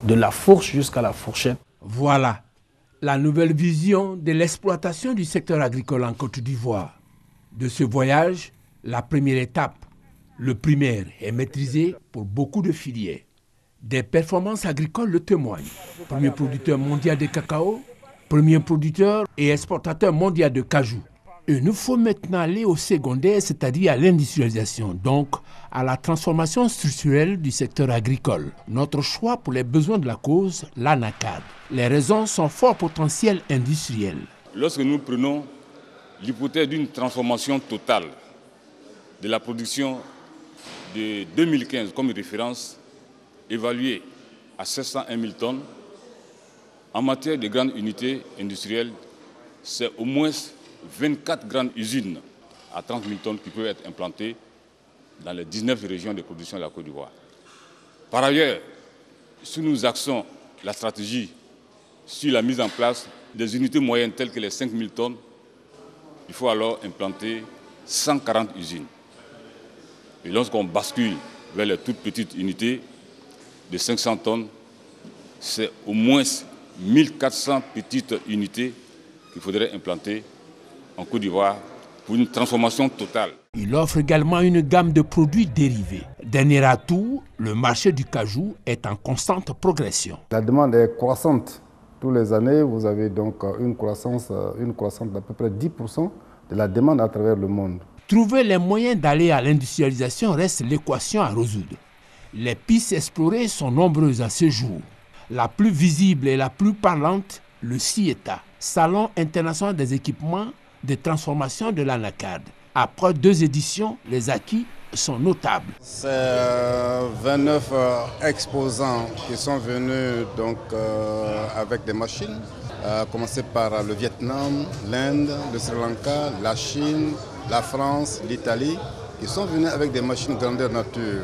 de la fourche jusqu'à la fourchette. Voilà la nouvelle vision de l'exploitation du secteur agricole en Côte d'Ivoire. De ce voyage, la première étape, le primaire, est maîtrisée pour beaucoup de filières. Des performances agricoles le témoignent. Premier producteur mondial de cacao, premier producteur et exportateur mondial de cajou. Il nous faut maintenant aller au secondaire, c'est-à-dire à l'industrialisation, donc à la transformation structurelle du secteur agricole. Notre choix pour les besoins de la cause, l'ANACAD. Les raisons sont fort potentiel industriel. Lorsque nous prenons l'hypothèse d'une transformation totale de la production de 2015 comme référence, évaluée à 701 000 tonnes, en matière de grandes unités industrielles, c'est au moins 24 grandes usines à 30 000 tonnes qui peuvent être implantées dans les 19 régions de production de la Côte d'Ivoire. Par ailleurs, si nous axons la stratégie sur la mise en place des unités moyennes telles que les 5 000 tonnes, il faut alors implanter 140 usines. Et lorsqu'on bascule vers les toutes petites unités de 500 tonnes, c'est au moins 1400 petites unités qu'il faudrait implanter en Côte d'Ivoire pour une transformation totale. Il offre également une gamme de produits dérivés. Dernier atout, le marché du cajou est en constante progression. La demande est croissante. Tous les années, vous avez donc une croissance d'à peu près 10% de la demande à travers le monde. Trouver les moyens d'aller à l'industrialisation reste l'équation à résoudre. Les pistes explorées sont nombreuses à ce jour. La plus visible et la plus parlante, le CIETA, Salon international des équipements de transformation de l'ANACAD. Après 2 éditions, les acquis sont notables. C'est 29 exposants qui sont venus donc, avec des machines, à commencer par le Vietnam, l'Inde, le Sri Lanka, la Chine, la France, l'Italie, qui sont venus avec des machines grandeur nature.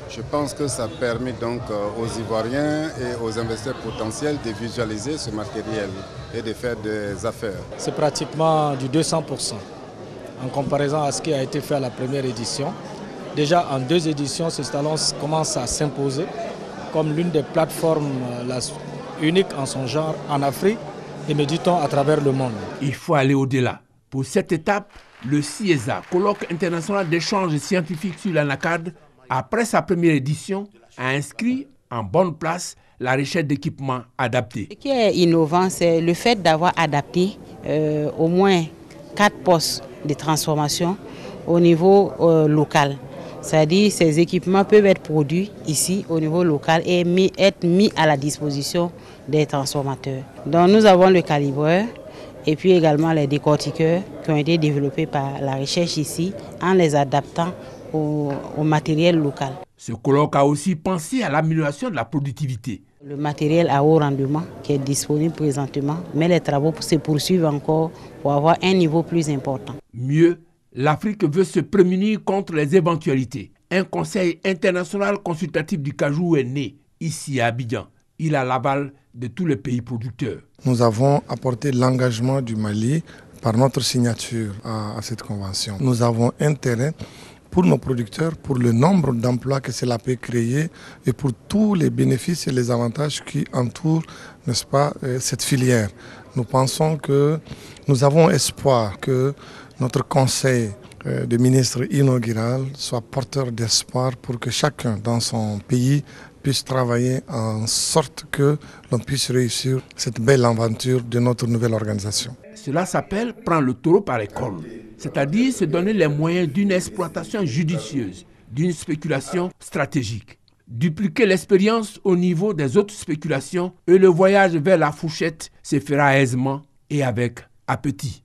Je pense que ça permet donc aux Ivoiriens et aux investisseurs potentiels de visualiser ce matériel et de faire des affaires. C'est pratiquement du 200% en comparaison à ce qui a été fait à la première édition. Déjà en 2 éditions, ce salon commence à s'imposer comme l'une des plateformes uniques en son genre en Afrique et me dit-on à travers le monde. Il faut aller au-delà. Pour cette étape, le CIESA, colloque international d'échanges scientifiques sur l'ANACAD, après sa première édition, a inscrit en bonne place la recherche d'équipements adaptés. Ce qui est innovant, c'est le fait d'avoir adapté au moins 4 postes de transformation au niveau local. C'est-à-dire que ces équipements peuvent être produits ici au niveau local et être mis à la disposition des transformateurs. Donc nous avons le calibreur et puis également les décortiqueurs qui ont été développés par la recherche ici en les adaptant au matériel local. Ce colloque a aussi pensé à l'amélioration de la productivité. Le matériel à haut rendement qui est disponible présentement, mais les travaux se poursuivent encore pour avoir un niveau plus important. Mieux, l'Afrique veut se prémunir contre les éventualités. Un conseil international consultatif du cajou est né ici à Abidjan. Il a l'aval de tous les pays producteurs. Nous avons apporté l'engagement du Mali par notre signature à cette convention. Nous avons intérêt pour nos producteurs, pour le nombre d'emplois que cela peut créer et pour tous les bénéfices et les avantages qui entourent, n'est-ce pas, cette filière. Nous pensons que nous avons espoir que notre conseil de ministres inaugural soit porteur d'espoir pour que chacun dans son pays puisse travailler en sorte que l'on puisse réussir cette belle aventure de notre nouvelle organisation. Cela s'appelle prendre le taureau par les cornes, c'est-à-dire se donner les moyens d'une exploitation judicieuse, d'une spéculation stratégique. Dupliquer l'expérience au niveau des autres spéculations et le voyage vers la fourchette se fera aisément et avec appétit.